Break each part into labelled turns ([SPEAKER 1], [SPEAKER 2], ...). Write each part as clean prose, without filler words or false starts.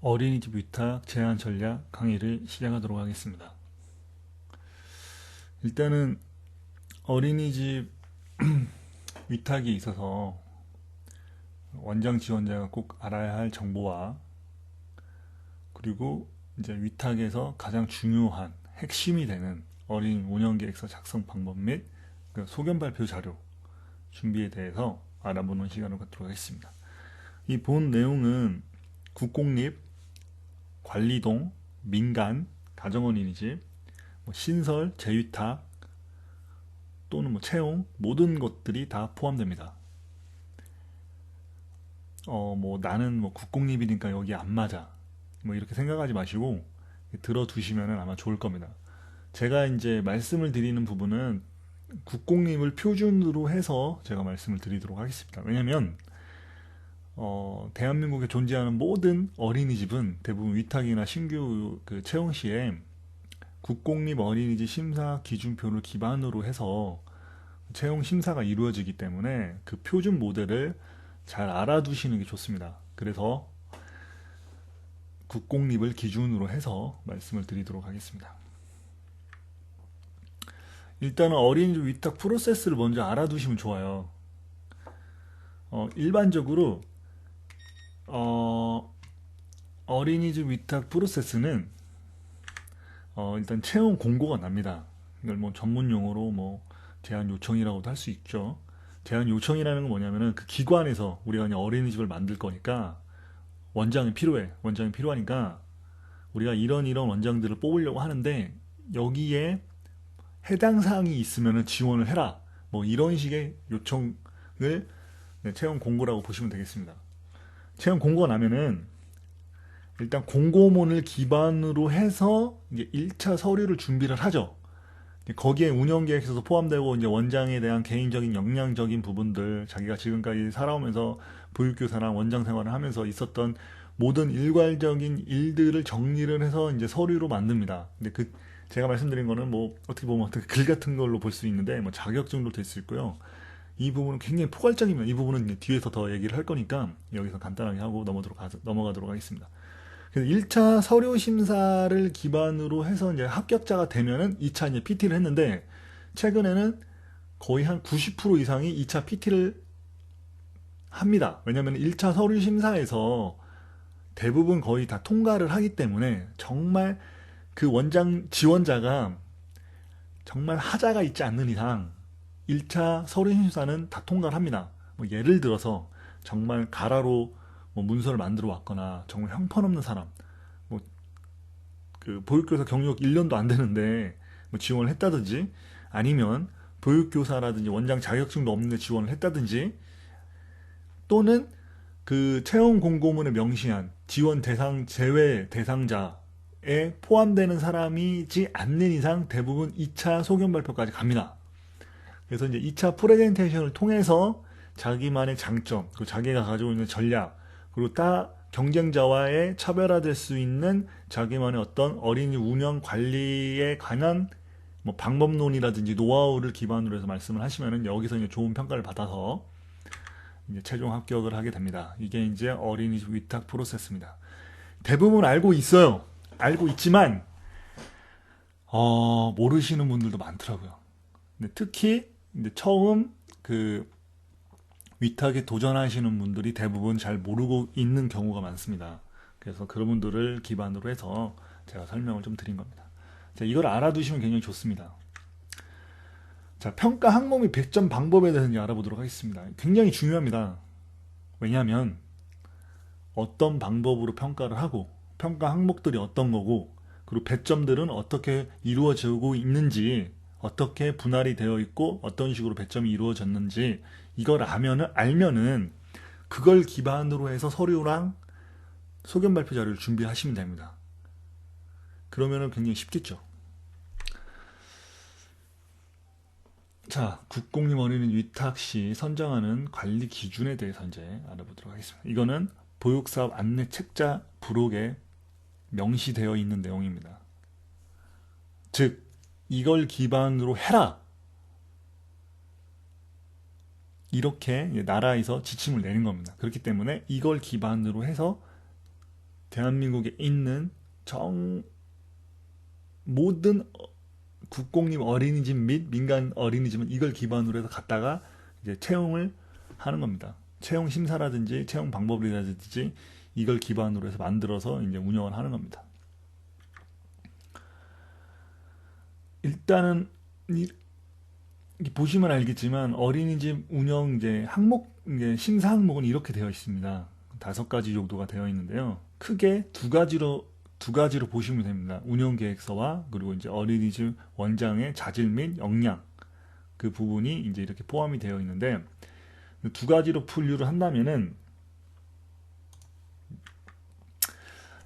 [SPEAKER 1] 어린이집 위탁 제한 전략 강의를 시작하도록 하겠습니다. 일단은 어린이집 위탁이 있어서 원장 지원자가 꼭 알아야 할 정보와 그리고 이제 위탁에서 가장 중요한 핵심이 되는 어린이 운영계획서 작성 방법 및 그 소견 발표 자료 준비에 대해서 알아보는 시간을 갖도록 하겠습니다. 이 본 내용은 국공립, 관리동, 민간, 가정어린이집, 신설, 재위탁 또는 채용 모든 것들이 다 포함됩니다. 나는 국공립이니까 여기 안 맞아. 이렇게 생각하지 마시고 들어두시면 아마 좋을 겁니다. 제가 이제 말씀을 드리는 부분은 국공립을 표준으로 해서 제가 말씀을 드리도록 하겠습니다. 왜냐면 대한민국에 존재하는 모든 어린이집은 대부분 위탁이나 신규 그 채용 시에 국공립 어린이집 심사 기준표를 기반으로 해서 채용 심사가 이루어지기 때문에 그 표준 모델을 잘 알아두시는 게 좋습니다. 그래서 국공립을 기준으로 해서 말씀을 드리도록 하겠습니다. 일단은 어린이집 위탁 프로세스를 먼저 알아두시면 좋아요. 일반적으로 어린이집 위탁 프로세스는 일단 채용 공고가 납니다. 이걸 전문 용어로 제한 요청이라고도 할 수 있죠. 제한 요청이라는 건 뭐냐면은 그 기관에서 우리가 그냥 어린이집을 만들 거니까 원장이 필요해. 원장이 필요하니까 우리가 이런 원장들을 뽑으려고 하는데 여기에 해당 사항이 있으면 지원을 해라. 이런 식의 요청을 채용 공고라고 보시면 되겠습니다. 채용 공고가 나면은 일단 공고문을 기반으로 해서 이제 1차 서류를 준비를 하죠. 거기에 운영계획서도 포함되고 이제 원장에 대한 개인적인 역량적인 부분들, 자기가 지금까지 살아오면서 보육교사랑 원장 생활을 하면서 있었던 모든 일괄적인 일들을 정리를 해서 이제 서류로 만듭니다. 근데 제가 말씀드린 거는 어떻게 보면 어떻게 글 같은 걸로 볼 수 있는데 자격증도 될 수 있고요. 이 부분은 굉장히 포괄적입니다. 이 부분은 이제 뒤에서 더 얘기를 할 거니까 여기서 간단하게 하고 넘어가도록 하겠습니다. 그래서 1차 서류 심사를 기반으로 해서 이제 합격자가 되면은 2차 이제 PT를 했는데 최근에는 거의 한 90% 이상이 2차 PT를 합니다. 왜냐하면 1차 서류 심사에서 대부분 거의 다 통과를 하기 때문에 정말 그 원장 지원자가 정말 하자가 있지 않는 이상 1차 서류 심사는 다 통과를 합니다. 예를 들어서 정말 가라로 문서를 만들어 왔거나 정말 형편없는 사람, 그 보육교사 경력 1년도 안 되는데 지원을 했다든지 아니면 보육교사라든지 원장 자격증도 없는데 지원을 했다든지 또는 그 채용 공고문에 명시한 지원 대상 제외 대상자에 포함되는 사람이지 않는 이상 대부분 2차 소견 발표까지 갑니다. 그래서 이제 2차 프레젠테이션을 통해서 자기만의 장점, 그리고 자기가 가지고 있는 전략, 그리고 경쟁자와의 차별화될 수 있는 자기만의 어떤 어린이 운영 관리에 관한 방법론이라든지 노하우를 기반으로 해서 말씀을 하시면은 여기서 이제 좋은 평가를 받아서 이제 최종 합격을 하게 됩니다. 이게 이제 어린이집 위탁 프로세스입니다. 대부분 알고 있어요. 알고 있지만 모르시는 분들도 많더라고요. 근데 특히 이제 처음 그 위탁에 도전하시는 분들이 대부분 잘 모르고 있는 경우가 많습니다. 그래서 그런 분들을 기반으로 해서 제가 설명을 좀 드린 겁니다. 자, 이걸 알아두시면 굉장히 좋습니다. 자, 평가 항목 및 배점 방법에 대해서 이제 알아보도록 하겠습니다. 굉장히 중요합니다. 왜냐하면 어떤 방법으로 평가를 하고 평가 항목들이 어떤 거고 그리고 배점들은 어떻게 이루어지고 있는지 어떻게 분할이 되어 있고 어떤 식으로 배점이 이루어졌는지 이걸 알면은 그걸 기반으로 해서 서류랑 소견 발표 자료를 준비하시면 됩니다. 그러면은 굉장히 쉽겠죠. 자, 국공립 어린이 위탁 시 선정하는 관리 기준에 대해서 이제 알아보도록 하겠습니다. 이거는 보육사업 안내 책자 부록에 명시되어 있는 내용입니다. 즉, 이걸 기반으로 해라! 이렇게 나라에서 지침을 내린 겁니다. 그렇기 때문에 이걸 기반으로 해서 대한민국에 있는 모든 국공립 어린이집 및 민간 어린이집은 이걸 기반으로 해서 갖다가 이제 채용을 하는 겁니다. 채용 심사라든지 채용 방법이라든지 이걸 기반으로 해서 만들어서 이제 운영을 하는 겁니다. 일단은 보시면 알겠지만 어린이집 운영 이제 이제 심사 항목은 이렇게 되어 있습니다. 5가지 정도가 되어 있는데요. 크게 두 가지로 보시면 됩니다. 운영 계획서와 그리고 이제 어린이집 원장의 자질 및 역량 그 부분이 이제 이렇게 포함이 되어 있는데, 두 가지로 분류를 한다면은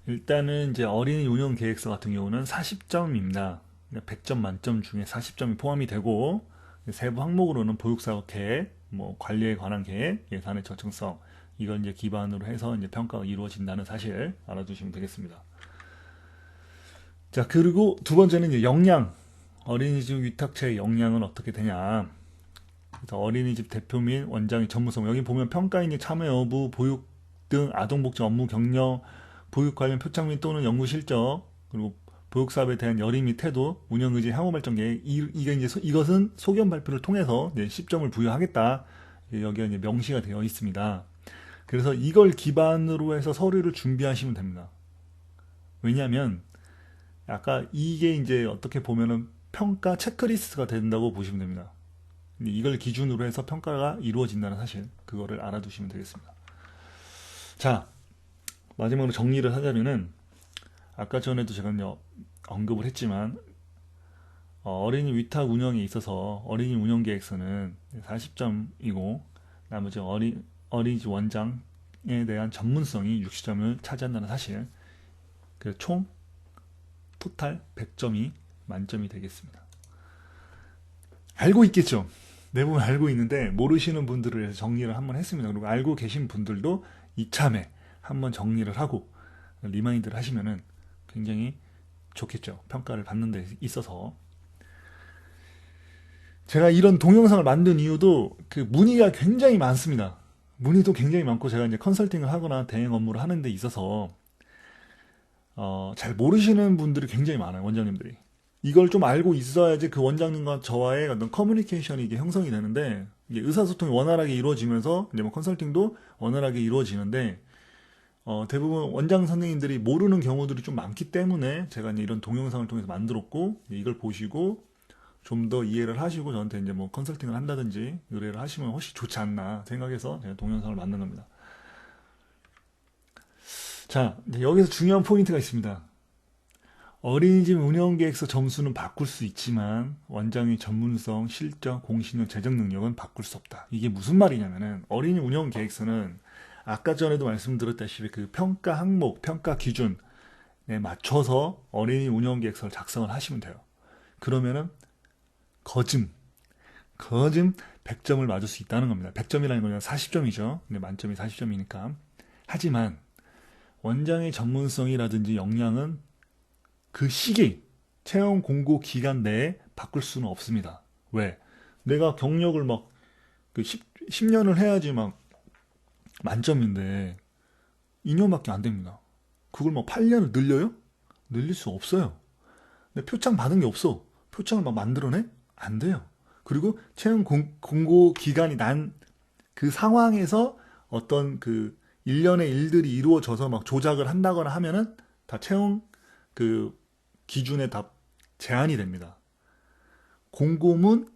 [SPEAKER 1] 일단은 이제 어린이 운영 계획서 같은 경우는 40점입니다. 100점 만점 중에 40점이 포함이 되고, 세부 항목으로는 보육사업 계획, 뭐 관리에 관한 계획, 예산의 적정성, 이걸 이제 기반으로 해서 이제 평가가 이루어진다는 사실 알아두시면 되겠습니다. 자, 그리고 두 번째는 이제 역량, 어린이집 위탁체의 역량은 어떻게 되냐. 그래서 어린이집 대표 및 원장의 전문성, 여기 보면 평가인의 참여 여부, 보육 등 아동복지 업무 경력, 보육 관련 표창 및 또는 연구 실적, 그리고 보육사업에 대한 열의 및 태도, 운영 의지, 향후 발전 계획, 이것은 소견 발표를 통해서 이제 10점을 부여하겠다. 여기가 이제 명시가 되어 있습니다. 그래서 이걸 기반으로 해서 서류를 준비하시면 됩니다. 왜냐하면 아까 이게 이제 어떻게 보면은 평가 체크리스트가 된다고 보시면 됩니다. 이걸 기준으로 해서 평가가 이루어진다는 사실, 그거를 알아두시면 되겠습니다. 자, 마지막으로 정리를 하자면은 아까 전에도 제가 언급을 했지만 어린이 위탁 운영에 있어서 어린이 운영 계획서는 40점이고 나머지 어린이집 원장에 대한 전문성이 60점을 차지한다는 사실, 그래서 총 토탈 100점이 만점이 되겠습니다. 알고 있겠죠? 대부분 알고 있는데 모르시는 분들을 위해서 정리를 한번 했습니다. 그리고 알고 계신 분들도 이참에 한번 정리를 하고 리마인드를 하시면은 굉장히 좋겠죠. 평가를 받는 데 있어서. 제가 이런 동영상을 만든 이유도 그 문의가 굉장히 많습니다. 문의도 굉장히 많고, 제가 이제 컨설팅을 하거나 대행 업무를 하는 데 있어서 잘 모르시는 분들이 굉장히 많아요. 원장님들이. 이걸 좀 알고 있어야지 그 원장님과 저와의 어떤 커뮤니케이션이 이게 형성이 되는데, 이게 의사소통이 원활하게 이루어지면서 이제 뭐 컨설팅도 원활하게 이루어지는데, 대부분 원장 선생님들이 모르는 경우들이 좀 많기 때문에 제가 이제 이런 동영상을 통해서 만들었고, 이걸 보시고 좀 더 이해를 하시고 저한테 이제 뭐 컨설팅을 한다든지 의뢰를 하시면 훨씬 좋지 않나 생각해서 제가 동영상을 만든 겁니다. 자, 여기서 중요한 포인트가 있습니다. 어린이집 운영계획서 점수는 바꿀 수 있지만 원장의 전문성, 실적, 공신력, 재정 능력은 바꿀 수 없다. 이게 무슨 말이냐면은, 어린이 운영계획서는 아까 전에도 말씀드렸다시피 그 평가 항목, 평가 기준에 맞춰서 어린이 운영계획서를 작성을 하시면 돼요. 그러면은 거짐 100점을 맞을 수 있다는 겁니다. 100점이라는 건 40점이죠. 근데 만점이 40점이니까. 하지만 원장의 전문성이라든지 역량은 그 시기, 채용 공고 기간 내에 바꿀 수는 없습니다. 왜? 내가 경력을 막 10년을 해야지 막 만점인데 2년밖에 안 됩니다. 그걸 막 8년을 늘려요? 늘릴 수 없어요. 근데 표창 받은 게 없어. 표창을 막 만들어내? 안 돼요. 그리고 채용 공고 기간이 난 그 상황에서 어떤 그 일련의 일들이 이루어져서 막 조작을 한다거나 하면은 다 채용 그 기준에 다 제한이 됩니다. 공고문이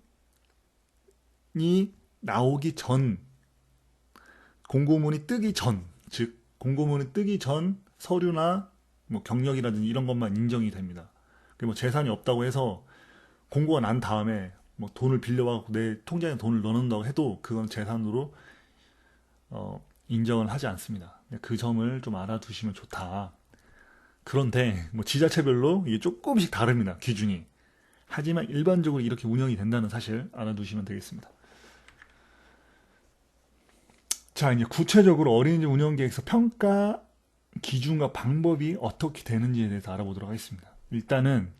[SPEAKER 1] 나오기 전, 공고문이 뜨기 전, 즉 공고문이 뜨기 전 서류나 뭐 경력이라든지 이런 것만 인정이 됩니다. 뭐 재산이 없다고 해서 공고가 난 다음에 뭐 돈을 빌려와서 내 통장에 돈을 넣는다고 해도 그건 재산으로 인정을 하지 않습니다. 그 점을 좀 알아두시면 좋다. 그런데 뭐 지자체별로 이게 조금씩 다릅니다. 기준이. 하지만 일반적으로 이렇게 운영이 된다는 사실 알아두시면 되겠습니다. 자, 이제 구체적으로 어린이집 운영계획서 평가 기준과 방법이 어떻게 되는지에 대해서 알아보도록 하겠습니다. 일단은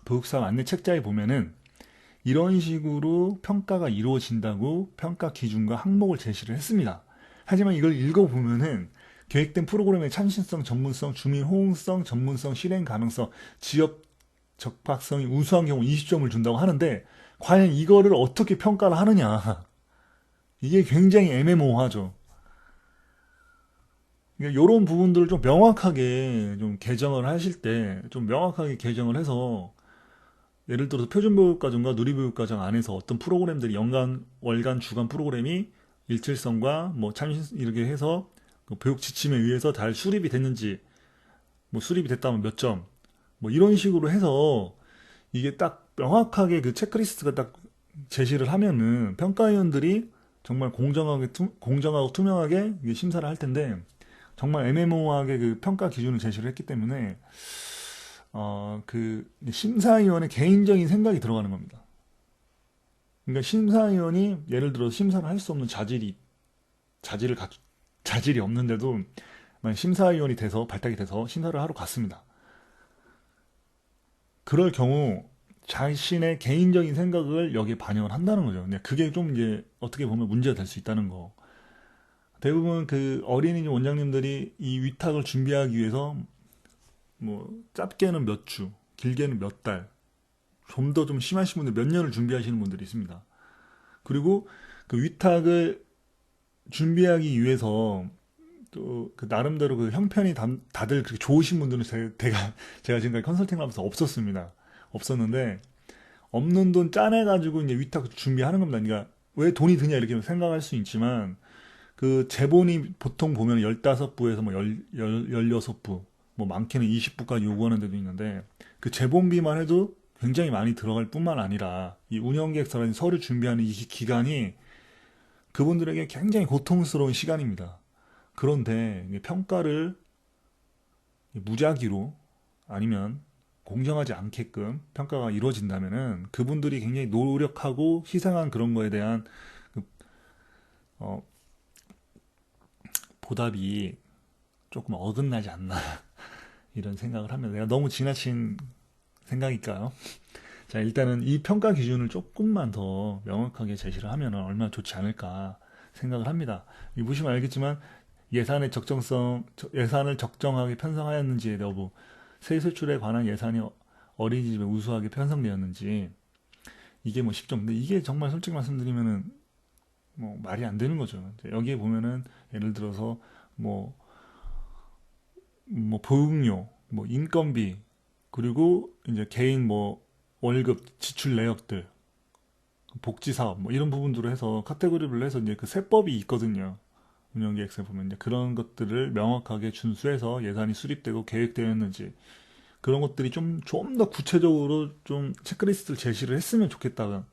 [SPEAKER 1] 보육사업 안내 책자에 보면은 이런 식으로 평가가 이루어진다고 평가 기준과 항목을 제시를 했습니다. 하지만 이걸 읽어보면은 계획된 프로그램의 참신성, 전문성, 주민 호응성, 전문성, 실행 가능성, 지역 적합성이 우수한 경우 20점을 준다고 하는데 과연 이거를 어떻게 평가를 하느냐. 이게 굉장히 애매모호하죠. 그러니까 이런 부분들을 좀 명확하게 좀 개정을 하실 때 좀 명확하게 개정을 해서 예를 들어서 표준교육과정과 누리교육과정 안에서 어떤 프로그램들이 연간, 월간, 주간 프로그램이 일치성과 뭐 참신 이렇게 해서 그 교육 지침에 의해서 잘 수립이 됐는지 뭐 수립이 됐다면 몇 점, 뭐 이런 식으로 해서 이게 딱 명확하게 그 체크리스트가 딱 제시를 하면은 평가위원들이 정말 공정하고 투명하게 이게 심사를 할 텐데 정말 애매모호하게 그 평가 기준을 제시를 했기 때문에 그 심사위원의 개인적인 생각이 들어가는 겁니다. 그러니까 심사위원이 예를 들어 심사를 할 수 없는 자질을 자질이 없는데도 만약 심사위원이 돼서 발탁이 돼서 심사를 하러 갔습니다. 그럴 경우 자신의 개인적인 생각을 여기에 반영을 한다는 거죠. 근데 그게 좀 이제 어떻게 보면 문제가 될 수 있다는 거. 대부분 그 어린이집 원장님들이 이 위탁을 준비하기 위해서 뭐 짧게는 몇 주, 길게는 몇 달, 좀 더 좀 심하신 분들 몇 년을 준비하시는 분들이 있습니다. 그리고 그 위탁을 준비하기 위해서 또 그 나름대로 그 형편이 다들 그렇게 좋으신 분들은 제가 지금까지 컨설팅을 하면서 없었습니다. 없었는데 없는 돈 짜내가지고 이제 위탁 준비하는 겁니다. 그러니까 왜 돈이 드냐 이렇게 생각할 수 있지만 그 제본이 보통 보면 15부에서 뭐 16부, 뭐 많게는 20부까지 요구하는 데도 있는데 그 제본비만 해도 굉장히 많이 들어갈 뿐만 아니라 이 운영계획서라는 서류 준비하는 이 기간이 그분들에게 굉장히 고통스러운 시간입니다. 그런데 평가를 무작위로 아니면 공정하지 않게끔 평가가 이루어진다면은 그분들이 굉장히 노력하고 희생한 그런 거에 대한 그, 어, 보답이 조금 어긋나지 않나 이런 생각을 합니다. 내가 너무 지나친 생각일까요? 자, 일단은 이 평가 기준을 조금만 더 명확하게 제시를 하면 얼마나 좋지 않을까 생각을 합니다. 이 보시면 알겠지만 예산의 예산을 적정하게 편성하였는지의 여부, 세수출에 관한 예산이 어린이집에 우수하게 편성되었는지, 이게 뭐 10점. 근데 이게 정말 솔직히 말씀드리면은 뭐 말이 안 되는 거죠. 여기에 보면은 예를 들어서 뭐, 뭐 보육료, 뭐 인건비, 그리고 이제 개인 뭐 월급 지출 내역들, 복지 사업 뭐 이런 부분들로 해서 카테고리를 해서 이제 그 세법이 있거든요. 운영계획서에 보면 이제 그런 것들을 명확하게 준수해서 예산이 수립되고 계획되었는지 그런 것들이 좀 더 구체적으로 좀 체크리스트를 제시를 했으면 좋겠다는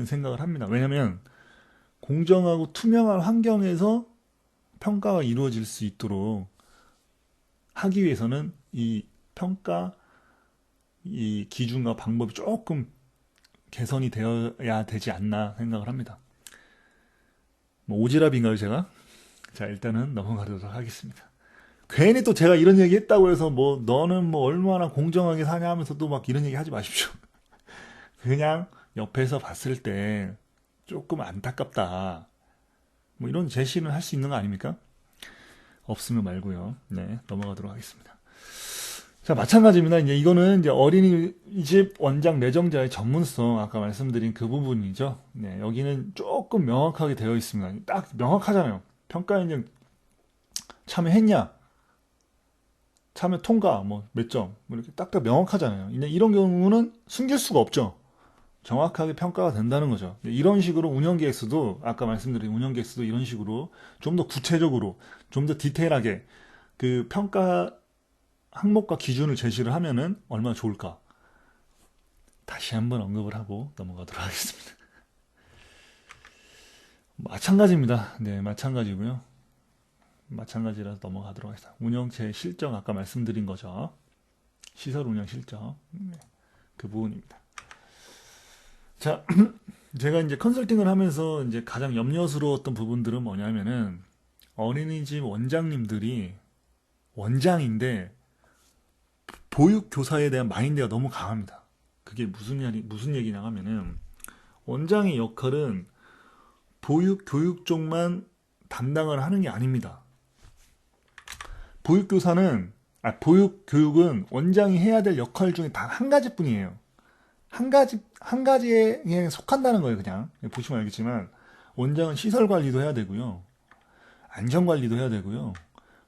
[SPEAKER 1] 생각을 합니다. 왜냐하면 공정하고 투명한 환경에서 평가가 이루어질 수 있도록 하기 위해서는 이 평가 이 기준과 방법이 조금 개선이 되어야 되지 않나 생각을 합니다. 뭐 오지랖인가요, 제가? 자, 일단은 넘어가도록 하겠습니다. 괜히 또 제가 이런 얘기 했다고 해서 뭐 너는 뭐 얼마나 공정하게 사냐 하면서 또 막 이런 얘기 하지 마십시오. 그냥 옆에서 봤을 때 조금 안타깝다. 뭐 이런 제시는 할 수 있는 거 아닙니까? 없으면 말고요. 네, 넘어가도록 하겠습니다. 자, 마찬가지입니다. 이제 이거는 이제 어린이집 원장 내정자의 전문성, 아까 말씀드린 그 부분이죠. 네, 여기는 조금 명확하게 되어 있습니다. 딱 명확하잖아요. 평가 인증 참여했냐? 참여 통과, 뭐 몇 점, 뭐 이렇게 딱딱 명확하잖아요. 근데 이런 경우는 숨길 수가 없죠. 정확하게 평가가 된다는 거죠. 이런 식으로 운영계획서도, 아까 말씀드린 운영계획서도 이런 식으로 좀 더 구체적으로, 좀 더 디테일하게 그 평가 항목과 기준을 제시를 하면은 얼마나 좋을까. 다시 한번 언급을 하고 넘어가도록 하겠습니다. 마찬가지입니다. 네, 마찬가지고요. 마찬가지라서 넘어가도록 하겠습니다. 운영체 실적 아까 말씀드린 거죠. 시설 운영 실적. 네, 그 부분입니다. 자, 제가 이제 컨설팅을 하면서 이제 가장 염려스러웠던 부분들은 뭐냐면은 어린이집 원장님들이 원장인데 보육교사에 대한 마인드가 너무 강합니다. 그게 무슨 얘기냐 하면은 원장의 역할은 보육, 교육 쪽만 담당을 하는 게 아닙니다. 보육교육은 원장이 해야 될 역할 중에 단 한 가지뿐이에요. 한 가지에 그냥 속한다는 거예요, 그냥. 보시면 알겠지만, 원장은 시설 관리도 해야 되고요. 안전 관리도 해야 되고요.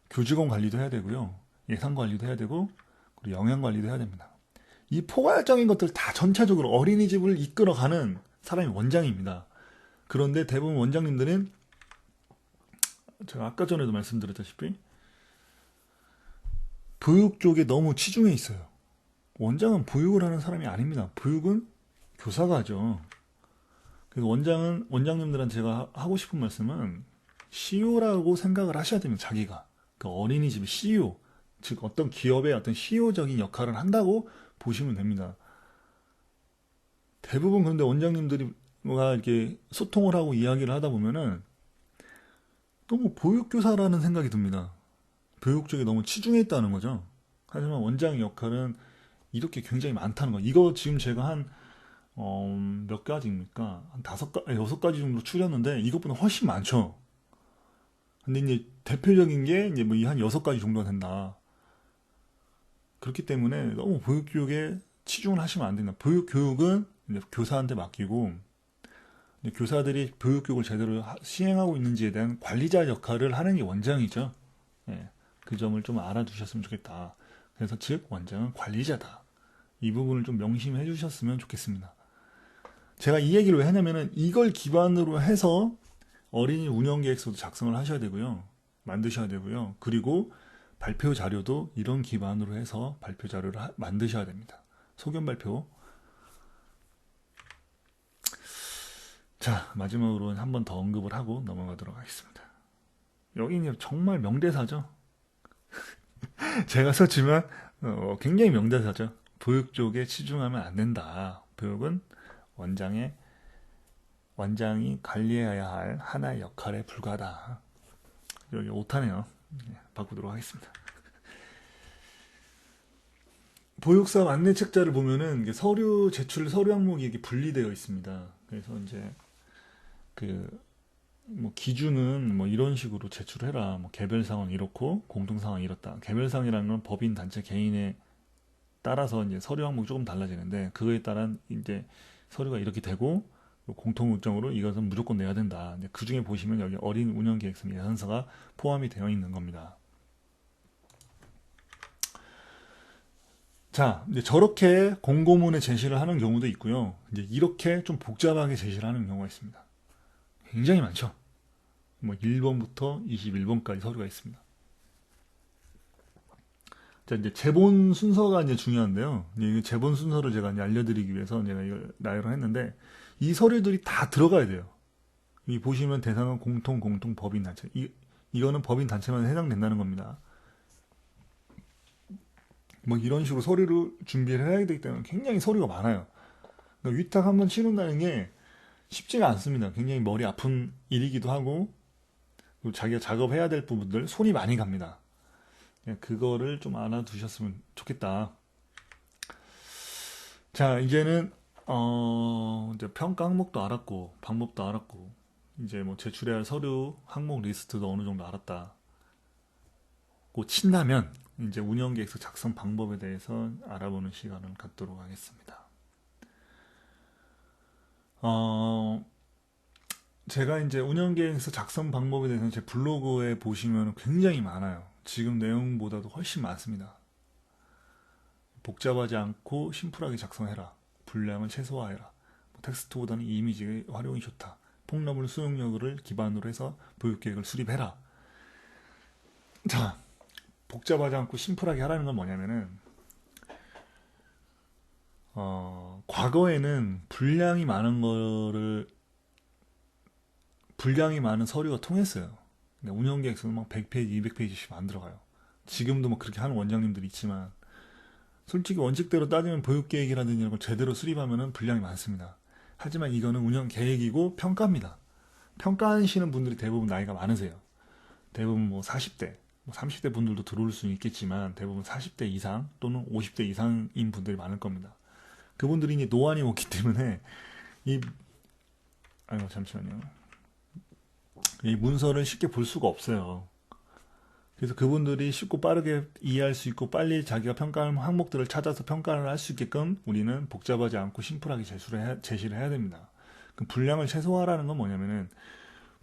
[SPEAKER 1] 교직원 관리도 해야 되고요. 예산 관리도 해야 되고, 그리고 영양 관리도 해야 됩니다. 이 포괄적인 것들 다 전체적으로 어린이집을 이끌어가는 사람이 원장입니다. 그런데 대부분 원장님들은 제가 아까 전에도 말씀드렸다시피 보육 쪽에 너무 치중해 있어요. 원장은 보육을 하는 사람이 아닙니다. 보육은 교사가 하죠. 그래서 원장님들한테 제가 하고 싶은 말씀은 CEO라고 생각을 하셔야 됩니다. 자기가. 그 어린이집의 CEO, 즉 어떤 기업의 어떤 CEO적인 역할을 한다고 보시면 됩니다. 대부분 그런데 원장님들이 이렇게 소통을 하고 이야기를 하다 보면은 너무 보육교사라는 생각이 듭니다. 교육 쪽에 너무 치중해 있다는 거죠. 하지만 원장의 역할은 이렇게 굉장히 많다는 거. 이거 지금 제가 몇 가지입니까? 한 여섯 가지 정도 추렸는데 이것보다 훨씬 많죠. 근데 이제 대표적인 게 이제 뭐 한 여섯 가지 정도가 된다. 그렇기 때문에 너무 보육교육에 치중을 하시면 안 된다. 보육교육은 이제 교사한테 맡기고 교사들이 교육을 제대로 시행하고 있는지에 대한 관리자 역할을 하는 게 원장이죠. 예, 그 점을 좀 알아두셨으면 좋겠다. 그래서 즉 원장은 관리자다. 이 부분을 좀 명심해 주셨으면 좋겠습니다. 제가 이 얘기를 왜 하냐면은 이걸 기반으로 해서 어린이 운영 계획서도 작성을 하셔야 되고요. 만드셔야 되고요. 그리고 발표 자료도 이런 기반으로 해서 발표 자료를 만드셔야 됩니다. 소견 발표. 자, 마지막으로 한 번 더 언급을 하고 넘어가도록 하겠습니다. 여기는 정말 명대사죠. 제가 썼지만 굉장히 명대사죠. 보육 쪽에 치중하면 안 된다. 보육은 원장이 관리해야 할 하나의 역할에 불과하다. 여기 오타네요. 바꾸도록 하겠습니다. 보육사업 안내 책자를 보면은 제출 서류 항목이 이렇게 분리되어 있습니다. 그래서 이제 뭐 기준은 뭐 이런 식으로 제출해라. 뭐 개별 상황 이렇고 공통 상황 이렇다. 개별 상황이라는 건 법인, 단체, 개인에 따라서 이제 서류 항목이 조금 달라지는데 그거에 따른 이제 서류가 이렇게 되고 공통 요청으로 이것은 무조건 내야 된다. 그 중에 보시면 여기 어린 운영 계획서 예산서가 포함이 되어 있는 겁니다. 자, 이제 저렇게 공고문에 제시를 하는 경우도 있고요. 이제 이렇게 좀 복잡하게 제시를 하는 경우가 있습니다. 굉장히 많죠. 뭐 1번부터 21번까지 서류가 있습니다. 자, 이제 제본 순서가 이제 중요한데요. 이 제본 순서를 제가 이제 알려드리기 위해서 제가 이걸 나열을 했는데 이 서류들이 다 들어가야 돼요. 이 보시면 대상은 공통, 법인, 단체. 이거는 법인 단체만 해당된다는 겁니다. 뭐 이런 식으로 서류를 준비를 해야 되기 때문에 굉장히 서류가 많아요. 그러니까 위탁 한번 치른다는 게 쉽지가 않습니다. 굉장히 머리 아픈 일이기도 하고 그리고 자기가 작업해야 될 부분들 손이 많이 갑니다. 그거를 좀 알아두셨으면 좋겠다. 자, 이제는 이제 평가 항목도 알았고 방법도 알았고 이제 뭐 제출해야 할 서류 항목 리스트도 어느 정도 알았다. 고 친다면 이제 운영계획서 작성 방법에 대해서 알아보는 시간을 갖도록 하겠습니다. 제가 이제 운영계획서 작성 방법에 대해서 제 블로그에 보시면 굉장히 많아요. 지금 내용보다도 훨씬 많습니다. 복잡하지 않고 심플하게 작성해라. 분량을 최소화해라. 텍스트보다는 이미지 활용이 좋다. 폭넓은 수용력을 기반으로 해서 보육계획을 수립해라. 자, 복잡하지 않고 심플하게 하라는 건 뭐냐면은 과거에는 분량이 많은 서류가 통했어요. 운영계획서는 막 100페이지, 200페이지씩 안 들어가요. 지금도 뭐 그렇게 하는 원장님들이 있지만 솔직히 원칙대로 따지면 보육계획이라든지 이런 걸 제대로 수립하면 분량이 많습니다. 하지만 이거는 운영계획이고 평가입니다. 평가하시는 분들이 대부분 나이가 많으세요. 대부분 뭐 40대, 30대 분들도 들어올 수는 있겠지만 대부분 40대 이상 또는 50대 이상인 분들이 많을 겁니다. 그분들이 이제 노안이 오기 때문에 잠시만요. 이 문서를 쉽게 볼 수가 없어요. 그래서 그분들이 쉽고 빠르게 이해할 수 있고 빨리 자기가 평가할 항목들을 찾아서 평가를 할 수 있게끔 우리는 복잡하지 않고 심플하게 제시를 해야 됩니다. 그 분량을 최소화라는 건 뭐냐면은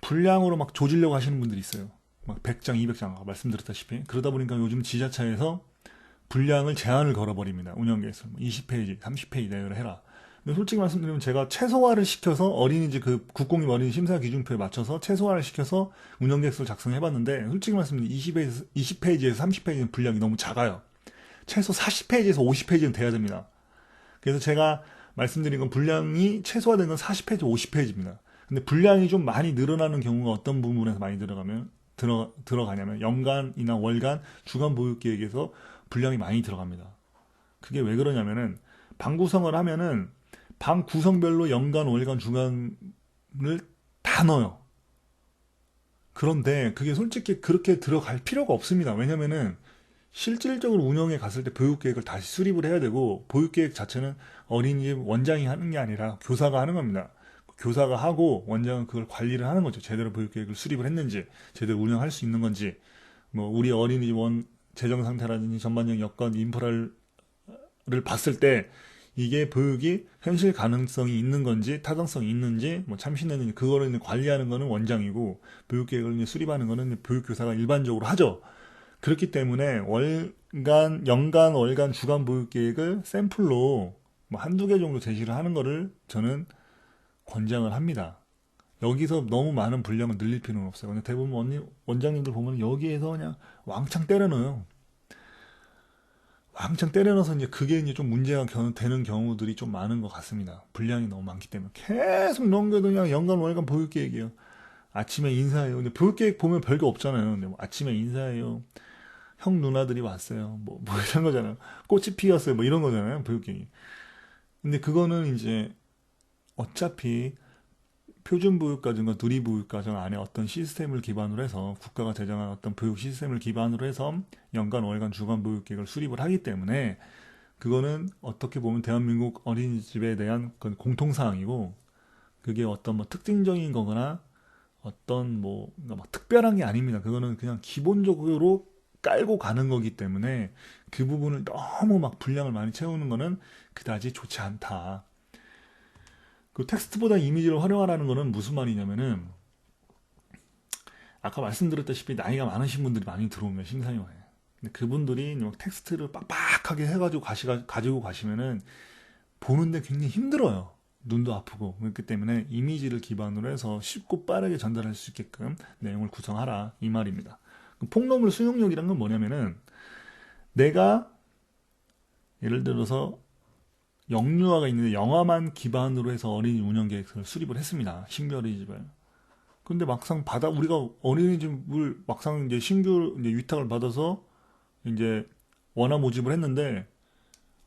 [SPEAKER 1] 분량으로 막 조지려고 하시는 분들이 있어요. 막 100장, 200장 아까 말씀드렸다시피 그러다 보니까 요즘 지자체에서 분량을 제한을 걸어버립니다. 운영계획서 20페이지, 30페이지 내외로 해라. 근데 솔직히 말씀드리면 제가 최소화를 시켜서 어린이집 그 국공립 어린이 심사 기준표에 맞춰서 최소화를 시켜서 운영계획서를 작성해봤는데 솔직히 말씀드리면 20페이지에서 30페이지는 분량이 너무 작아요. 최소 40페이지에서 50페이지는 돼야 됩니다. 그래서 제가 말씀드린 건 분량이 최소화된 건 40페이지, 50페이지입니다. 근데 분량이 좀 많이 늘어나는 경우가 어떤 부분에서 많이 들어가냐면 연간이나 월간, 주간 보육계획에서 분량이 많이 들어갑니다. 그게 왜 그러냐면은 방 구성을 하면은 방 구성별로 연간, 월간, 주간을 다 넣어요. 그런데 그게 솔직히 그렇게 들어갈 필요가 없습니다. 왜냐면은 실질적으로 운영에 갔을 때 보육계획을 다시 수립을 해야 되고 보육계획 자체는 어린이집 원장이 하는 게 아니라 교사가 하는 겁니다. 교사가 하고 원장은 그걸 관리를 하는 거죠. 제대로 보육계획을 수립을 했는지, 제대로 운영할 수 있는 건지, 뭐 우리 어린이집 재정 상태라든지 전반적인 여건, 인프라를 봤을 때 이게 보육이 현실 가능성이 있는 건지, 타당성이 있는지, 뭐 참신했는지 그거를 관리하는 거는 원장이고 보육계획을 수립하는 거는 보육교사가 일반적으로 하죠. 그렇기 때문에 연간, 월간, 주간 보육계획을 샘플로 뭐 한두 개 정도 제시를 하는 거를 저는 권장을 합니다. 여기서 너무 많은 분량을 늘릴 필요는 없어요. 근데 대부분 원장님들 보면 여기에서 그냥 왕창 때려넣어요. 왕창 때려넣어서 이제 그게 이제 좀 문제가 되는 경우들이 좀 많은 것 같습니다. 분량이 너무 많기 때문에 계속 넘겨도 그냥 연간, 월간 보육계획이에요. 아침에 인사해요. 근데 보육계획 보면 별거 없잖아요. 근데 뭐 아침에 인사해요. 형 누나들이 왔어요. 뭐 이런 거잖아요. 꽃이 피었어요. 뭐 이런 거잖아요. 보육계획이. 근데 그거는 이제 어차피 표준보육과정과 누리보육과정 안에 어떤 시스템을 기반으로 해서 국가가 제정한 어떤 보육 시스템을 기반으로 해서 연간, 월간, 주간 보육계획을 수립을 하기 때문에 그거는 어떻게 보면 대한민국 어린이집에 대한 공통사항이고 그게 어떤 뭐 특징적인 거거나 어떤 뭐 막 특별한 게 아닙니다. 그거는 그냥 기본적으로 깔고 가는 거기 때문에 그 부분을 너무 막 분량을 많이 채우는 거는 그다지 좋지 않다. 그 텍스트보다 이미지를 활용하라는 거는 무슨 말이냐면은 아까 말씀드렸다시피 나이가 많으신 분들이 많이 들어오면 심사위원회. 근데 그분들이 막 텍스트를 빡빡하게 해가지고 가지고 가시면은 보는데 굉장히 힘들어요. 눈도 아프고 그렇기 때문에 이미지를 기반으로 해서 쉽고 빠르게 전달할 수 있게끔 내용을 구성하라 이 말입니다. 폭로물 수용력이란 건 뭐냐면은 내가 예를 들어서 영유아가 있는데 영아만 기반으로 해서 어린이 운영 계획을 수립을 했습니다. 신규 어린이집을. 근데 막상 우리가 어린이집을 막상 이제 신규 이제 위탁을 받아서 이제 원화 모집을 했는데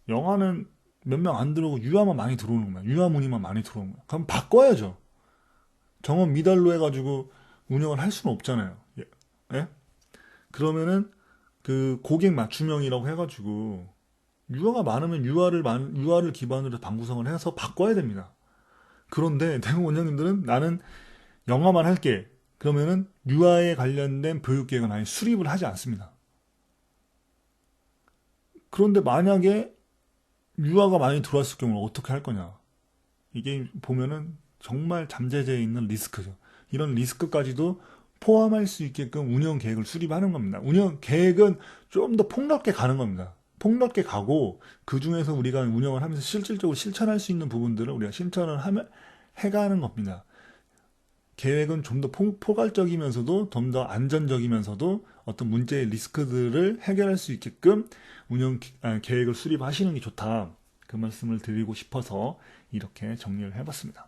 [SPEAKER 1] 영아는 몇 명 안 들어오고 유아만 많이 들어오는 거야. 유아 문의만 많이 들어오는 거야. 그럼 바꿔야죠. 정원 미달로 해가지고 운영을 할 수는 없잖아요. 예? 예? 그러면은 그 고객 맞춤형이라고 해가지고 유아가 많으면 유아를 기반으로 방구성을 해서 바꿔야 됩니다. 그런데 대부분 원장님들은 나는 영아만 할게. 그러면은 유아에 관련된 보육계획은 아예 수립을 하지 않습니다. 그런데 만약에 유아가 많이 들어왔을 경우는 어떻게 할 거냐? 이게 보면은 정말 잠재되어 있는 리스크죠. 이런 리스크까지도 포함할 수 있게끔 운영 계획을 수립하는 겁니다. 운영 계획은 좀 더 폭넓게 가는 겁니다. 폭넓게 가고 그 중에서 우리가 운영을 하면서 실질적으로 실천할 수 있는 부분들을 우리가 실천을 해가는 겁니다. 계획은 좀 더 포괄적이면서도 좀 더 안전적이면서도 어떤 문제의 리스크들을 해결할 수 있게끔 계획을 수립하시는 게 좋다. 그 말씀을 드리고 싶어서 이렇게 정리를 해봤습니다.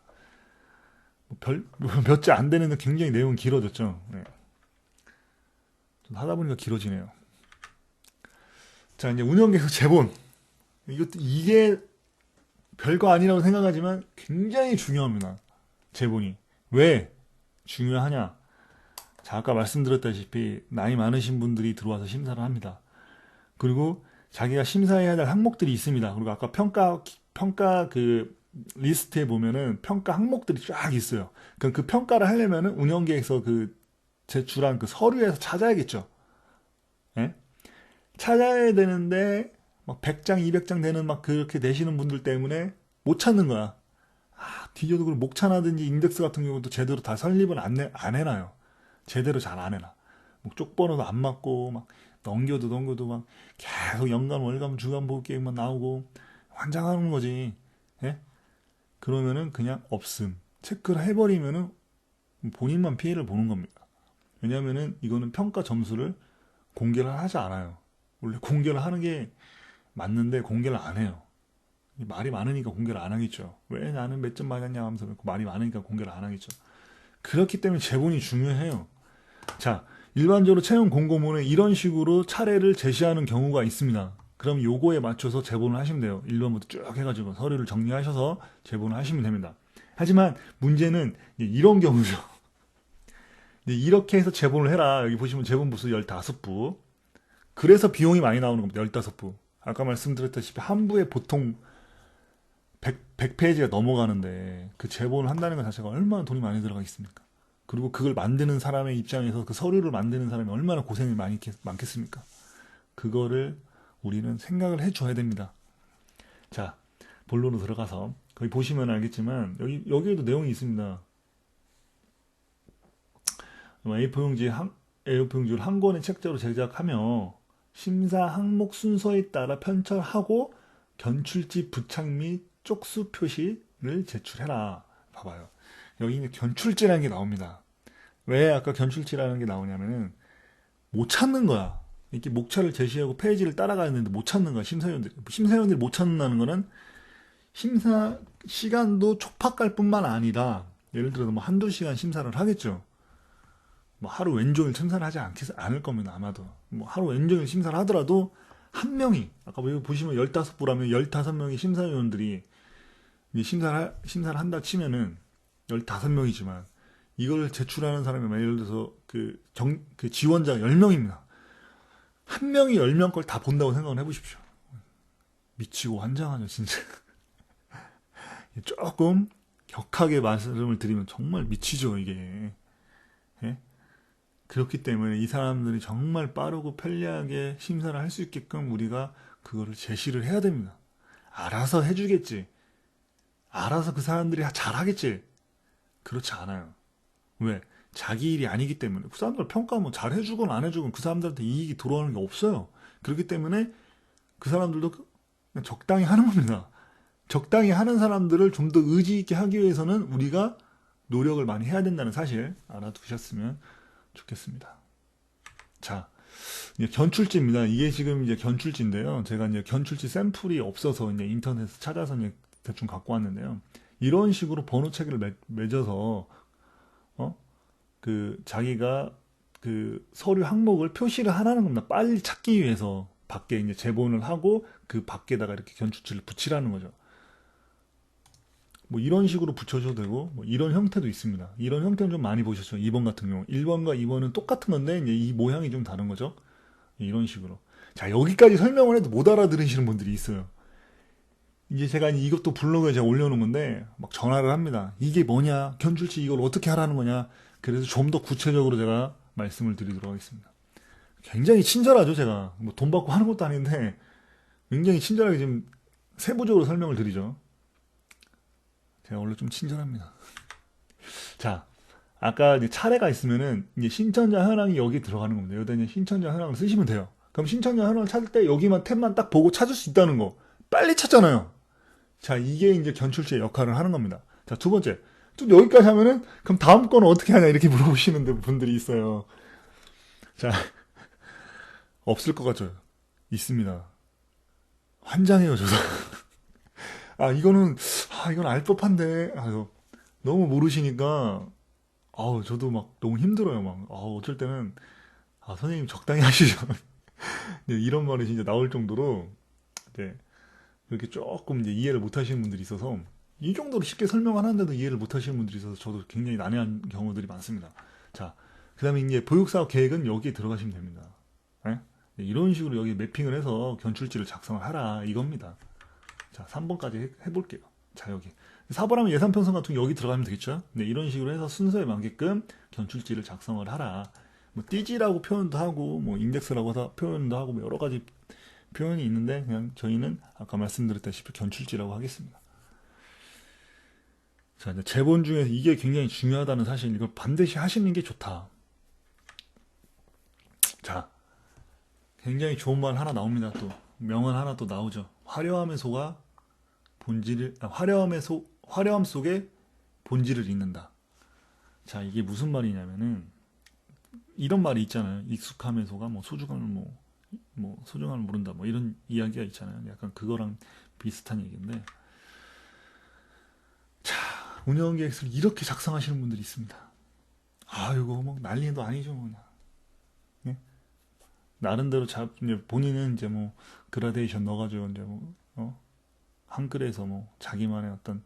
[SPEAKER 1] 몇 주 안 되는데 굉장히 내용이 길어졌죠. 네. 좀 하다 보니까 길어지네요. 자, 이제 운영계획서 제본. 이게 별거 아니라고 생각하지만 굉장히 중요합니다. 제본이. 왜 중요하냐? 자, 아까 말씀드렸다시피 나이 많으신 분들이 들어와서 심사를 합니다. 그리고 자기가 심사해야 될 항목들이 있습니다. 그리고 아까 평가 그 리스트에 보면은 평가 항목들이 쫙 있어요. 그럼 그 평가를 하려면은 운영계획서 그 제출한 그 서류에서 찾아야겠죠. 예? 찾아야 되는데 막 100장, 200장 되는 막 그렇게 내시는 분들 때문에 못 찾는 거야. 뒤져도 그 목차나든지 인덱스 같은 경우도 제대로 다 설립을 안 해놔요. 제대로 잘 안 해놔. 뭐 쪽번호도 안 맞고 막 넘겨도 막 계속 연간, 월간, 주간 보기 계획만 나오고 환장하는 거지. 예? 그러면은 그냥 없음. 체크를 해버리면은 본인만 피해를 보는 겁니다. 왜냐면은 이거는 평가 점수를 공개를 하지 않아요. 원래 공개를 하는 게 맞는데 공개를 안 해요. 말이 많으니까 공개를 안 하겠죠. 왜 나는 몇 점 맞았냐 하면서 말이 많으니까 공개를 안 하겠죠. 그렇기 때문에 제본이 중요해요. 자, 일반적으로 채용 공고문에 이런 식으로 차례를 제시하는 경우가 있습니다. 그럼 요거에 맞춰서 제본을 하시면 돼요. 1번부터 쭉 해가지고 서류를 정리하셔서 제본을 하시면 됩니다. 하지만 문제는 이런 경우죠. 이렇게 해서 제본을 해라. 여기 보시면 제본 부수 15부. 그래서 비용이 많이 나오는 겁니다. 15부. 아까 말씀드렸다시피 한 부에 보통 100페이지가 넘어가는데 그 제본을 한다는 것 자체가 얼마나 돈이 많이 들어가 있습니까? 그리고 그걸 만드는 사람의 입장에서 그 서류를 만드는 사람이 얼마나 고생이 많겠습니까? 그거를 우리는 생각을 해줘야 됩니다. 자, 본론으로 들어가서 거기 보시면 알겠지만 여기에도 내용이 있습니다. A4용지를 한 권의 책자로 제작하며 심사 항목 순서에 따라 편철하고 견출지 부착 및 쪽수 표시를 제출해라. 봐봐요. 여기 견출지라는 게 나옵니다. 왜 아까 견출지라는 게 나오냐면은 못 찾는 거야. 이렇게 목차를 제시하고 페이지를 따라가는데 못 찾는 거야. 심사위원들이 못 찾는다는 거는 심사 시간도 촉박할 뿐만 아니라 예를 들어서 뭐 한두 시간 심사를 하겠죠. 뭐 하루 왼종일 심사를 하지 않을 겁니다. 아마도. 뭐 하루 왼종일 심사를 하더라도 한 명이 아까 보시면 15부라면 15명의 심사위원들이 심사를 한다 치면은 15명이지만 이걸 제출하는 사람이 예를 들어서 그 지원자가 10명입니다. 한 명이 10명 걸 다 본다고 생각을 해보십시오. 미치고 환장하죠, 진짜. 조금 격하게 말씀을 드리면 정말 미치죠, 이게. 예? 그렇기 때문에 이 사람들이 정말 빠르고 편리하게 심사를 할 수 있게끔 우리가 그거를 제시를 해야 됩니다. 알아서 해주겠지. 알아서 그 사람들이 잘하겠지. 그렇지 않아요. 왜? 자기 일이 아니기 때문에. 그 사람들 평가하면 잘 해주건 안 해주건 그 사람들한테 이익이 들어오는 게 없어요. 그렇기 때문에 그 사람들도 그냥 적당히 하는 겁니다. 적당히 하는 사람들을 좀 더 의지 있게 하기 위해서는 우리가 노력을 많이 해야 된다는 사실 알아두셨으면 좋겠습니다. 자, 이제 견출지입니다. 이게 지금 이제 견출지인데요. 제가 이제 견출지 샘플이 없어서 이제 인터넷에서 찾아서 이제 대충 갖고 왔는데요. 이런 식으로 번호 체계를 맺어서 자기가 그 서류 항목을 표시를 하라는 겁니다. 빨리 찾기 위해서 밖에 이제 제본을 하고 그 밖에다가 이렇게 견출지를 붙이라는 거죠. 뭐 이런 식으로 붙여줘도 되고 뭐 이런 형태도 있습니다. 이런 형태는 좀 많이 보셨죠. 2번 같은 경우 1번과 2번은 똑같은 건데 이제 이 모양이 좀 다른 거죠. 이런 식으로. 자, 여기까지 설명을 해도 못 알아들으시는 분들이 있어요. 이제 제가 이것도 블로그에 제가 올려놓은 건데 막 전화를 합니다. 이게 뭐냐? 견출지 이걸 어떻게 하라는 거냐? 그래서 좀 더 구체적으로 제가 말씀을 드리도록 하겠습니다. 굉장히 친절하죠, 제가. 뭐 돈 받고 하는 것도 아닌데 굉장히 친절하게 지금 세부적으로 설명을 드리죠. 제가 원래 좀 친절합니다. 자, 아까 이제 차례가 있으면은 이제 신청자 현황이 여기 들어가는 겁니다. 여기다 이제 신청자 현황을 쓰시면 돼요. 그럼 신청자 현황을 찾을 때 여기만 탭만 딱 보고 찾을 수 있다는 거. 빨리 찾잖아요. 자, 이게 이제 견출지의 역할을 하는 겁니다. 자, 두 번째. 또 여기까지 하면은 그럼 다음 거는 어떻게 하냐 이렇게 물어보시는 분들이 있어요. 자, 없을 것 같죠? 있습니다. 환장해요, 저도. 이건 알 법한데. 너무 모르시니까, 저도 막 너무 힘들어요, 막. 어쩔 때는, 선생님 적당히 하시죠. 네, 이런 말이 진짜 나올 정도로, 네, 이렇게 조금 이제 이해를 못 하시는 분들이 있어서, 이 정도로 쉽게 설명하는데도 이해를 못 하시는 분들이 있어서 저도 굉장히 난해한 경우들이 많습니다. 자, 그 다음에 이제 보육사업 계획은 여기에 들어가시면 됩니다. 네? 이런 식으로 여기 매핑을 해서 견출지를 작성을 하라, 이겁니다. 자, 3번까지 해볼게요. 자, 여기. 4번 하면 예산 편성 같은 거 여기 들어가면 되겠죠? 네, 이런 식으로 해서 순서에 맞게끔 견출지를 작성을 하라. 뭐 띠지라고 표현도 하고 뭐 인덱스라고 표현도 하고 뭐 여러 가지 표현이 있는데 그냥 저희는 아까 말씀드렸다시피 견출지라고 하겠습니다. 자, 이제 제본 중에서 이게 굉장히 중요하다는 사실, 이걸 반드시 하시는 게 좋다. 자, 굉장히 좋은 말 하나 나옵니다. 또 명언 하나 또 나오죠. 화려함 속에 본질을 잇는다. 자, 이게 무슨 말이냐면은 이런 말이 있잖아요. 익숙함에서가 뭐 소중함을 뭐 소중함을 모른다. 뭐 이런 이야기가 있잖아요. 약간 그거랑 비슷한 얘기인데, 자, 운영 계획서를 이렇게 작성하시는 분들이 있습니다. 아, 이거 뭐 난리도 아니죠, 뭐. 예? 나름대로 이제 본인은 이제 뭐 그라데이션 넣어가지고 이제 뭐 한글에서 뭐 자기만의 어떤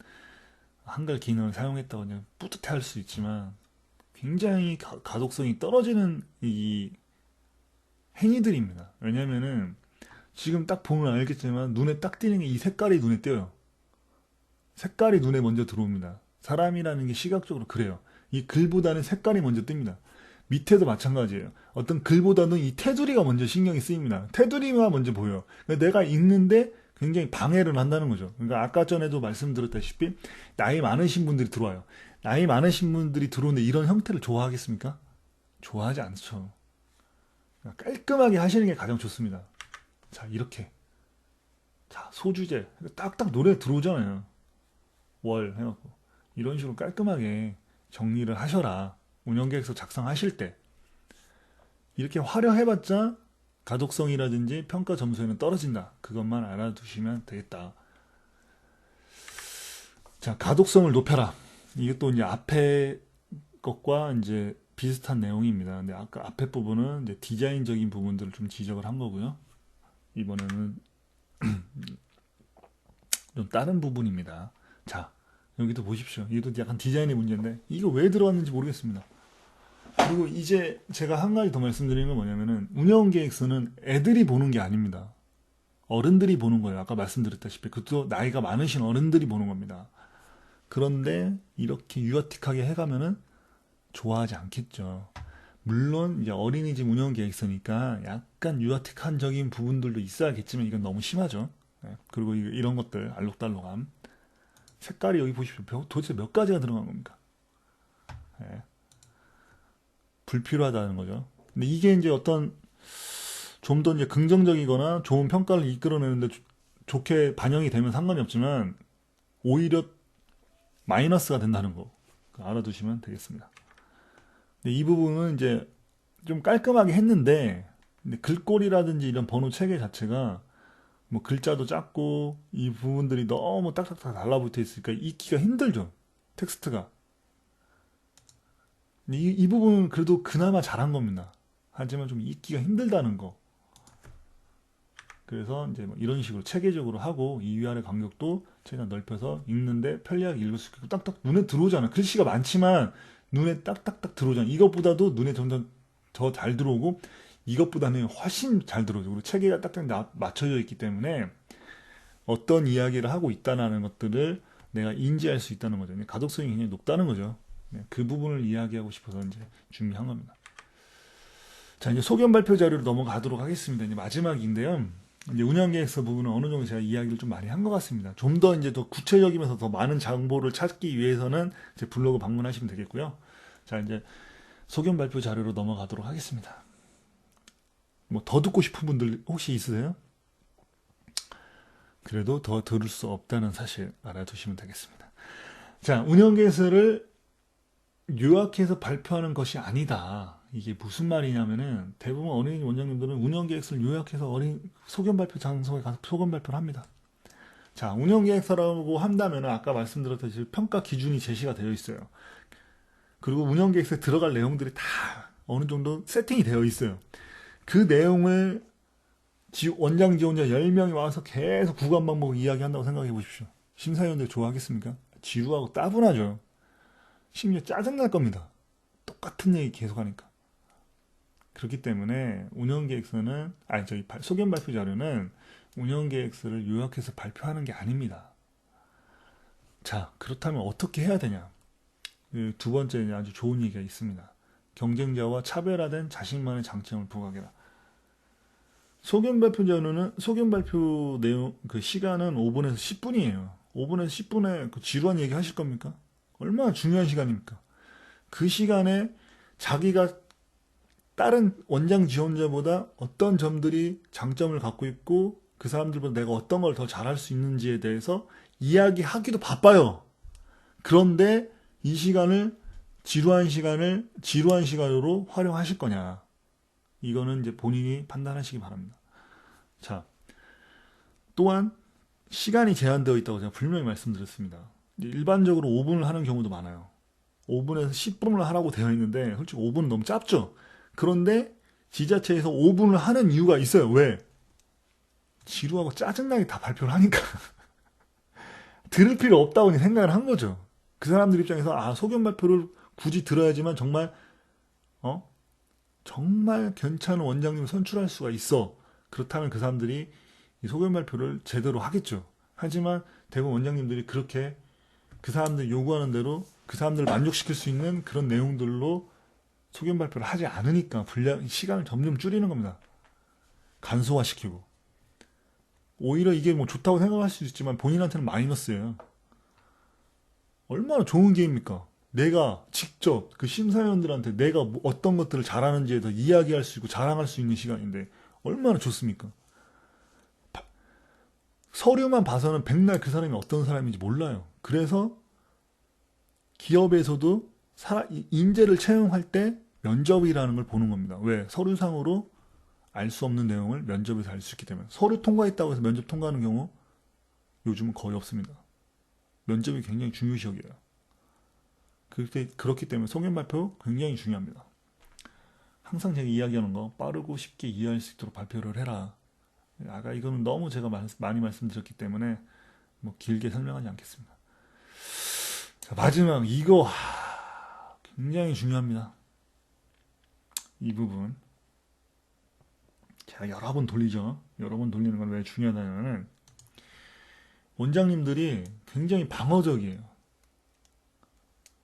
[SPEAKER 1] 한글 기능을 사용했다고 그냥 뿌듯해할 수 있지만, 굉장히 가독성이 떨어지는 이 행위들입니다. 왜냐면은 지금 딱 보면 알겠지만 눈에 딱 띄는 게 이 색깔이 눈에 띄어요. 색깔이 눈에 먼저 들어옵니다. 사람이라는 게 시각적으로 그래요. 이 글보다는 색깔이 먼저 뜹니다. 밑에도 마찬가지예요. 어떤 글보다는 이 테두리가 먼저 신경이 쓰입니다. 테두리가 먼저 보여요. 그러니까 내가 읽는데 굉장히 방해를 한다는 거죠. 그러니까 아까 전에도 말씀드렸다시피 나이 많으신 분들이 들어와요. 나이 많으신 분들이 들어오는데 이런 형태를 좋아하겠습니까? 좋아하지 않죠. 그러니까 깔끔하게 하시는 게 가장 좋습니다. 자, 이렇게. 자, 소주제. 딱딱 노래 들어오잖아요. 월 해갖고. 이런 식으로 깔끔하게 정리를 하셔라. 운영계획서 작성하실 때. 이렇게 화려해봤자 가독성이라든지 평가 점수에는 떨어진다. 그것만 알아두시면 되겠다. 자, 가독성을 높여라. 이게 또 이제 앞에 것과 이제 비슷한 내용입니다. 근데 아까 앞에 부분은 이제 디자인적인 부분들을 좀 지적을 한 거고요. 이번에는 좀 다른 부분입니다. 자, 여기도 보십시오. 이것도 약간 디자인의 문제인데 이거 왜 들어왔는지 모르겠습니다. 그리고 이제 제가 한 가지 더 말씀드리는 건 뭐냐면은 운영계획서는 애들이 보는 게 아닙니다. 어른들이 보는 거예요. 아까 말씀드렸다시피 그것도 나이가 많으신 어른들이 보는 겁니다. 그런데 이렇게 유아틱하게 해가면은 좋아하지 않겠죠. 물론 이제 어린이집 운영계획서니까 약간 유아틱한적인 부분들도 있어야겠지만 이건 너무 심하죠. 네. 그리고 이런 것들 알록달록함. 색깔이 여기 보십시오. 도대체 몇 가지가 들어간 겁니까? 네. 불필요하다는 거죠. 근데 이게 이제 어떤 좀 더 이제 긍정적이거나 좋은 평가를 이끌어내는데 좋게 반영이 되면 상관이 없지만 오히려 마이너스가 된다는 거 알아두시면 되겠습니다. 근데 이 부분은 이제 좀 깔끔하게 했는데 근데 글꼴이라든지 이런 번호 체계 자체가 뭐 글자도 작고 이 부분들이 너무 딱딱딱 달라붙어 있으니까 읽기가 힘들죠. 텍스트가. 이 부분은 그래도 그나마 잘한 겁니다. 하지만 좀 읽기가 힘들다는 거. 그래서 이제 뭐 이런 식으로 체계적으로 하고 이 위아래 간격도 최대한 넓혀서 읽는데 편리하게 읽을 수 있고 딱딱 눈에 들어오잖아. 글씨가 많지만 눈에 딱딱딱 들어오잖아. 이것보다도 눈에 점점 더 잘 들어오고 이것보다는 훨씬 잘 들어오죠. 그리고 체계가 딱딱 맞춰져 있기 때문에 어떤 이야기를 하고 있다는 것들을 내가 인지할 수 있다는 거죠. 가독성이 굉장히 높다는 거죠. 그 부분을 이야기하고 싶어서 이제 준비한 겁니다. 자, 이제 소견 발표 자료로 넘어가도록 하겠습니다. 이제 마지막인데요. 이제 운영계획서 부분은 어느 정도 제가 이야기를 좀 많이 한 것 같습니다. 좀 더 이제 더 구체적이면서 더 많은 정보를 찾기 위해서는 제 블로그 방문하시면 되겠고요. 자, 이제 소견 발표 자료로 넘어가도록 하겠습니다. 뭐 더 듣고 싶은 분들 혹시 있으세요? 그래도 더 들을 수 없다는 사실 알아두시면 되겠습니다. 자, 운영계획서를 요약해서 발표하는 것이 아니다. 이게 무슨 말이냐면은 대부분 어린이 원장님들은 운영계획서를 요약해서 소견 발표 장소에 가서 소견 발표를 합니다. 자, 운영계획서라고 한다면은 아까 말씀드렸듯이 평가 기준이 제시가 되어 있어요. 그리고 운영계획서에 들어갈 내용들이 다 어느 정도 세팅이 되어 있어요. 그 내용을 원장 지원자 10명이 와서 계속 구간 방법 이야기한다고 생각해 보십시오. 심사위원들 좋아하겠습니까? 지루하고 따분하죠. 심지어 짜증날 겁니다. 똑같은 얘기 계속하니까. 그렇기 때문에 운영계획서는 소견 발표 자료는 운영계획서를 요약해서 발표하는 게 아닙니다. 자, 그렇다면 어떻게 해야 되냐? 두 번째 아주 좋은 얘기가 있습니다. 경쟁자와 차별화된 자신만의 장점을 부각해라. 소견 발표 전후는 소견 발표 내용 그 시간은 5분에서 10분이에요. 5분에서 10분에 그 지루한 얘기 하실 겁니까? 얼마나 중요한 시간입니까? 그 시간에 자기가 다른 원장 지원자보다 어떤 점들이 장점을 갖고 있고 그 사람들보다 내가 어떤 걸 더 잘할 수 있는지에 대해서 이야기하기도 바빠요. 그런데 이 시간을 지루한 시간으로 활용하실 거냐. 이거는 이제 본인이 판단하시기 바랍니다. 자, 또한 시간이 제한되어 있다고 제가 분명히 말씀드렸습니다. 일반적으로 5분을 하는 경우도 많아요. 5분에서 10분을 하라고 되어 있는데 솔직히 5분은 너무 짧죠. 그런데 지자체에서 5분을 하는 이유가 있어요. 왜? 지루하고 짜증나게 다 발표를 하니까 들을 필요 없다고 생각을 한 거죠. 그 사람들 입장에서 소견 발표를 굳이 들어야지만 정말 괜찮은 원장님을 선출할 수가 있어. 그렇다면 그 사람들이 이 소견 발표를 제대로 하겠죠. 하지만 대부분 원장님들이 그렇게 그 사람들 요구하는 대로 그 사람들을 만족시킬 수 있는 그런 내용들로 소견 발표를 하지 않으니까 시간을 점점 줄이는 겁니다. 간소화시키고. 오히려 이게 뭐 좋다고 생각할 수 있지만 본인한테는 마이너스예요. 얼마나 좋은 기회입니까? 내가 직접 그 심사위원들한테 내가 어떤 것들을 잘하는지에 더 이야기할 수 있고 자랑할 수 있는 시간인데 얼마나 좋습니까? 서류만 봐서는 백날 그 사람이 어떤 사람인지 몰라요. 그래서 기업에서도 인재를 채용할 때 면접이라는 걸 보는 겁니다. 왜? 서류상으로 알 수 없는 내용을 면접에서 알 수 있기 때문에. 서류 통과했다고 해서 면접 통과하는 경우 요즘은 거의 없습니다. 면접이 굉장히 중요시여겨요. 그렇기 때문에 소견 발표 굉장히 중요합니다. 항상 제가 이야기하는 거 빠르고 쉽게 이해할 수 있도록 발표를 해라. 아까 이거는 너무 제가 많이 말씀드렸기 때문에 뭐 길게 설명하지 않겠습니다. 자, 마지막 이거 굉장히 중요합니다. 이 부분 제가 여러 번 돌리죠. 여러 번 돌리는 건 왜 중요하냐면은 원장님들이 굉장히 방어적이에요.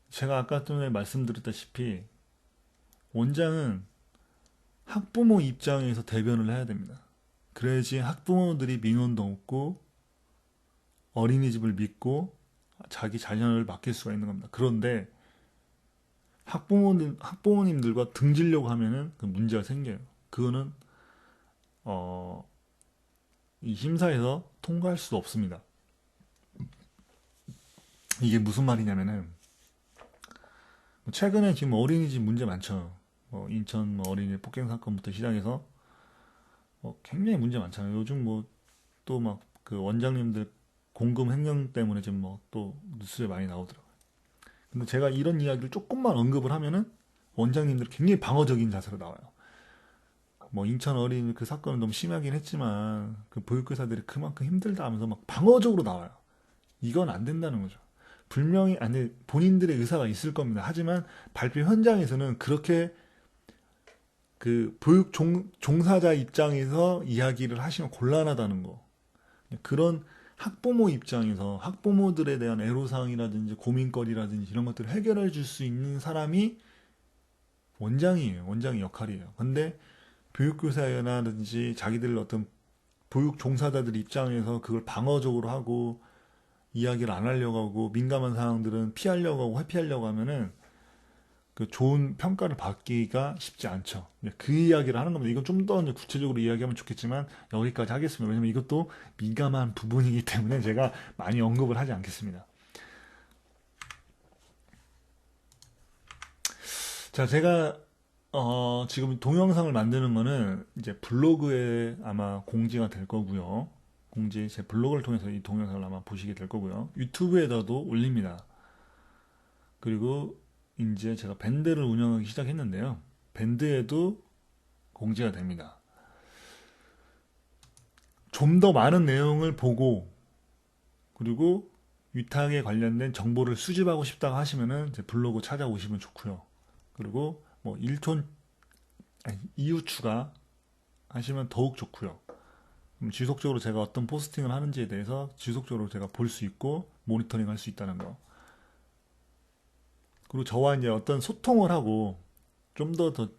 [SPEAKER 1] 제가 아까 전에 말씀드렸다시피 원장은 학부모 입장에서 대변을 해야 됩니다. 그래야지 학부모들이 민원도 없고 어린이집을 믿고 자기 자녀를 맡길 수가 있는 겁니다. 그런데 학부모님들과 등지려고 하면은 그 문제가 생겨요. 그거는 이 심사에서 통과할 수 없습니다. 이게 무슨 말이냐면은 최근에 지금 어린이집 문제 많죠. 인천 어린이집 폭행 사건부터 시작해서 굉장히 문제 많잖아요. 요즘 또 막 그 원장님들 공금 횡령 때문에 지금 또 뉴스에 많이 나오더라고요. 근데 제가 이런 이야기를 조금만 언급을 하면은 원장님들이 굉장히 방어적인 자세로 나와요. 인천 어린이 그 사건은 너무 심하긴 했지만 그 보육교사들이 그만큼 힘들다 하면서 막 방어적으로 나와요. 이건 안 된다는 거죠. 분명히 본인들의 의사가 있을 겁니다. 하지만 발표 현장에서는 그렇게 그 보육 종사자 입장에서 이야기를 하시면 곤란하다는 거. 그런 학부모 입장에서 학부모들에 대한 애로사항이라든지 고민거리라든지 이런 것들을 해결해 줄 수 있는 사람이 원장이에요. 원장의 역할이에요. 근데 교육교사라든지 자기들 어떤 보육 종사자들 입장에서 그걸 방어적으로 하고 이야기를 안 하려고 하고 민감한 사항들은 피하려고 하고 회피하려고 하면은 그 좋은 평가를 받기가 쉽지 않죠. 그 이야기를 하는 겁니다. 이건 좀 더 구체적으로 이야기하면 좋겠지만 여기까지 하겠습니다. 왜냐면 이것도 민감한 부분이기 때문에 제가 많이 언급을 하지 않겠습니다. 자, 제가 지금 동영상을 만드는 거는 이제 블로그에 아마 공지가 될 거고요. 제 블로그를 통해서 이 동영상을 아마 보시게 될 거고요. 유튜브에다도 올립니다. 그리고 이제 제가 밴드를 운영하기 시작했는데요. 밴드에도 공지가 됩니다. 좀 더 많은 내용을 보고 그리고 위탁에 관련된 정보를 수집하고 싶다고 하시면은 제 블로그 찾아오시면 좋고요. 그리고 이후 추가 하시면 더욱 좋고요. 지속적으로 제가 어떤 포스팅을 하는지에 대해서 지속적으로 제가 볼 수 있고 모니터링 할 수 있다는 거. 그리고 저와 이제 어떤 소통을 하고 좀 더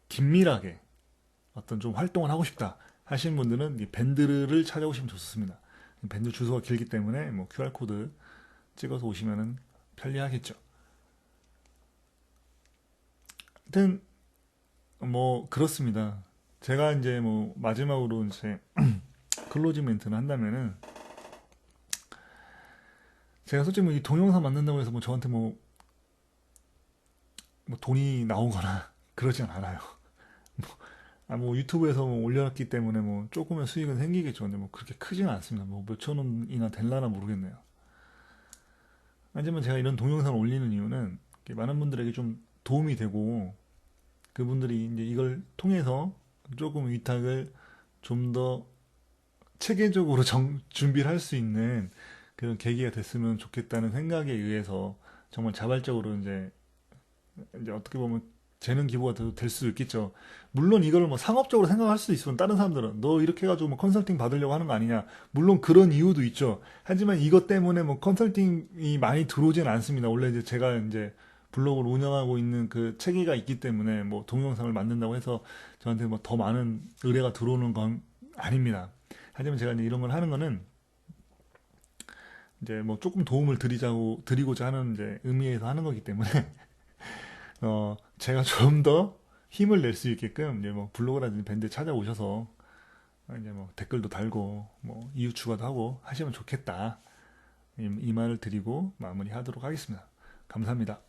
[SPEAKER 1] 긴밀하게 어떤 좀 활동을 하고 싶다 하시는 분들은 이 밴드를 찾아오시면 좋습니다. 밴드 주소가 길기 때문에 뭐 QR코드 찍어서 오시면은 편리하겠죠. 하여튼 뭐 그렇습니다. 제가 이제 뭐 마지막으로 이제 클로징 멘트를 한다면은, 제가 솔직히 뭐 이 동영상 만든다고 해서 뭐 저한테 뭐 돈이 나오거나 그러진 않아요. 뭐 유튜브에서 뭐 올려놨기 때문에 뭐 조금의 수익은 생기겠죠. 근데 뭐 그렇게 크지는 않습니다. 뭐 몇천 원이나 될라나 모르겠네요. 하지만 제가 이런 동영상을 올리는 이유는 많은 분들에게 좀 도움이 되고, 그분들이 이제 이걸 통해서 조금 위탁을 좀 더 체계적으로 준비를 할 수 있는 그런 계기가 됐으면 좋겠다는 생각에 의해서 정말 자발적으로 이제 어떻게 보면 재능 기부가 될 수도 있겠죠. 물론 이걸 뭐 상업적으로 생각할 수도 있으면, 다른 사람들은 너 이렇게 해가지고 뭐 컨설팅 받으려고 하는 거 아니냐. 물론 그런 이유도 있죠. 하지만 이것 때문에 뭐 컨설팅이 많이 들어오지는 않습니다. 원래 이제 제가 이제 블로그를 운영하고 있는 그 체계가 있기 때문에 뭐 동영상을 만든다고 해서 저한테 뭐 더 많은 의뢰가 들어오는 건 아닙니다. 하지만 제가 이제 이런 걸 하는 거는 이제 뭐 조금 도움을 드리고자 하는 이제 의미에서 하는 거기 때문에 제가 좀 더 힘을 낼 수 있게끔 이제 뭐 블로그라든지 밴드 찾아오셔서 이제 뭐 댓글도 달고 뭐 이웃 추가도 하고 하시면 좋겠다. 이 말을 드리고 마무리하도록 하겠습니다. 감사합니다.